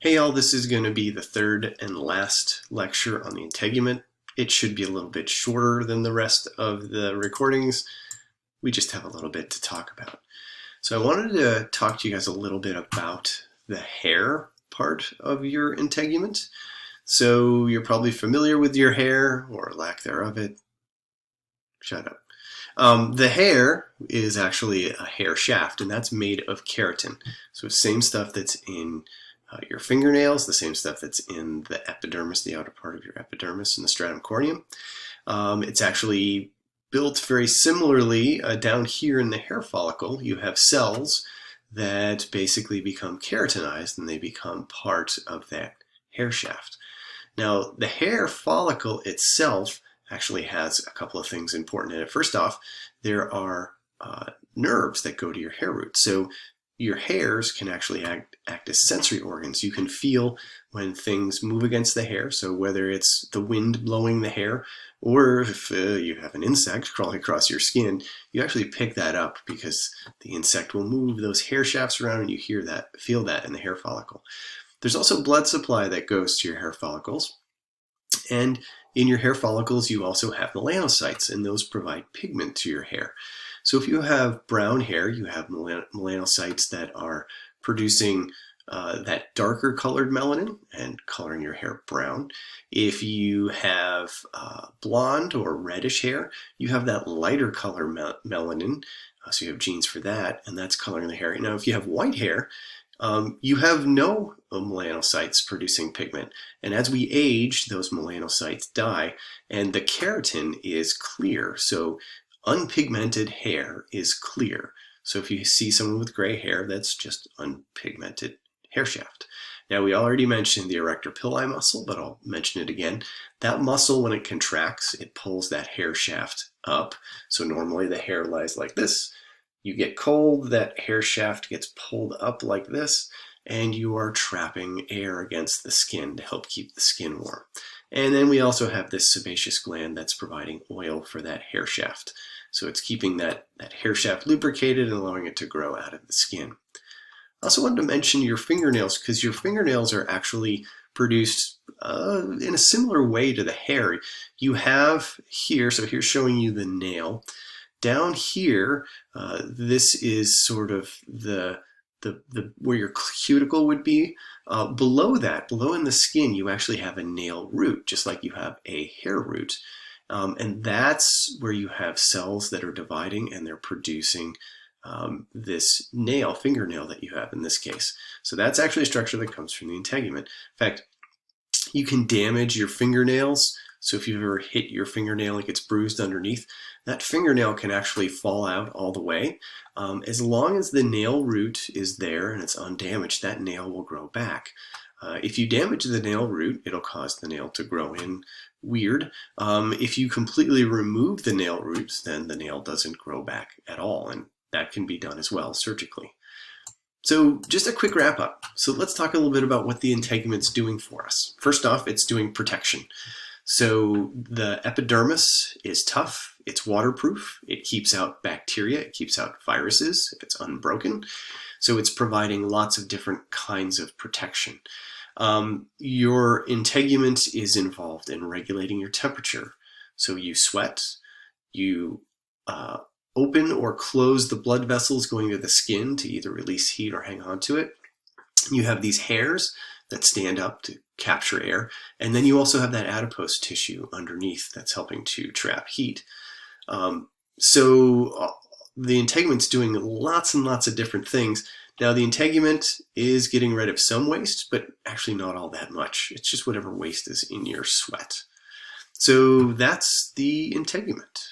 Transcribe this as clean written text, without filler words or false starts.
Hey y'all, this is going to be the third and last lecture on the integument. It should be a little bit shorter than the rest of the recordings. We just have a little bit to talk about. So I wanted to talk to you guys a little bit about the hair part of your integument. So you're probably familiar with your hair, or lack thereof it. Shut up. The hair is actually a hair shaft, and that's made of keratin. So same stuff that's in your fingernails, the same stuff that's in the epidermis, the outer part of your epidermis and the stratum corneum. It's actually built very similarly down here in the hair follicle. You have cells that basically become keratinized and they become part of that hair shaft. Now, the hair follicle itself actually has a couple of things important in it. First off, there are nerves that go to your hair root. So your hairs can actually act as sensory organs. You can feel when things move against the hair. So whether it's the wind blowing the hair, or if you have an insect crawling across your skin, you actually pick that up because the insect will move those hair shafts around and you feel that in the hair follicle. There's also blood supply that goes to your hair follicles. And in your hair follicles, you also have melanocytes, and those provide pigment to your hair. So if you have brown hair, you have melanocytes that are producing that darker colored melanin and coloring your hair brown. If you have blonde or reddish hair, you have that lighter color melanin. So you have genes for that, and that's coloring the hair. Now, if you have white hair, you have no melanocytes producing pigment. And as we age, those melanocytes die, and the keratin is clear. So unpigmented hair is clear. So if you see someone with gray hair, that's just unpigmented hair shaft. Now, we already mentioned the erector pili muscle, but I'll mention it again. That muscle, when it contracts, it pulls that hair shaft up. So normally the hair lies like this. You get cold, that hair shaft gets pulled up like this, and you are trapping air against the skin to help keep the skin warm. And then we also have this sebaceous gland that's providing oil for that hair shaft. So it's keeping that hair shaft lubricated and allowing it to grow out of the skin. I also wanted to mention your fingernails, because your fingernails are actually produced in a similar way to the hair. You have here, so here's showing you the nail. Down here, this is sort of the where your cuticle would be. Below that, below in the skin, you actually have a nail root, just like you have a hair root. And that's where you have cells that are dividing and they're producing this fingernail that you have in this case. So that's actually a structure that comes from the integument. In fact, you can damage your fingernails. So if you've ever hit your fingernail, it gets bruised underneath, that fingernail can actually fall out all the way. As long as the nail root is there and it's undamaged, that nail will grow back. If you damage the nail root, it'll cause the nail to grow in weird. If you completely remove the nail roots, then the nail doesn't grow back at all, and that can be done as well surgically. So just a quick wrap up. So let's talk a little bit about what the integument's doing for us. First off, it's doing protection. So the epidermis is tough, it's waterproof, it keeps out bacteria, it keeps out viruses if it's unbroken. So it's providing lots of different kinds of protection. Your integument is involved in regulating your temperature. So you sweat, you open or close the blood vessels going to the skin to either release heat or hang on to it. You have these hairs that stand up to capture air, and then you also have that adipose tissue underneath that's helping to trap heat. So the integument's doing lots and lots of different things. Now, the integument is getting rid of some waste, but actually not all that much. It's just whatever waste is in your sweat. So that's the integument.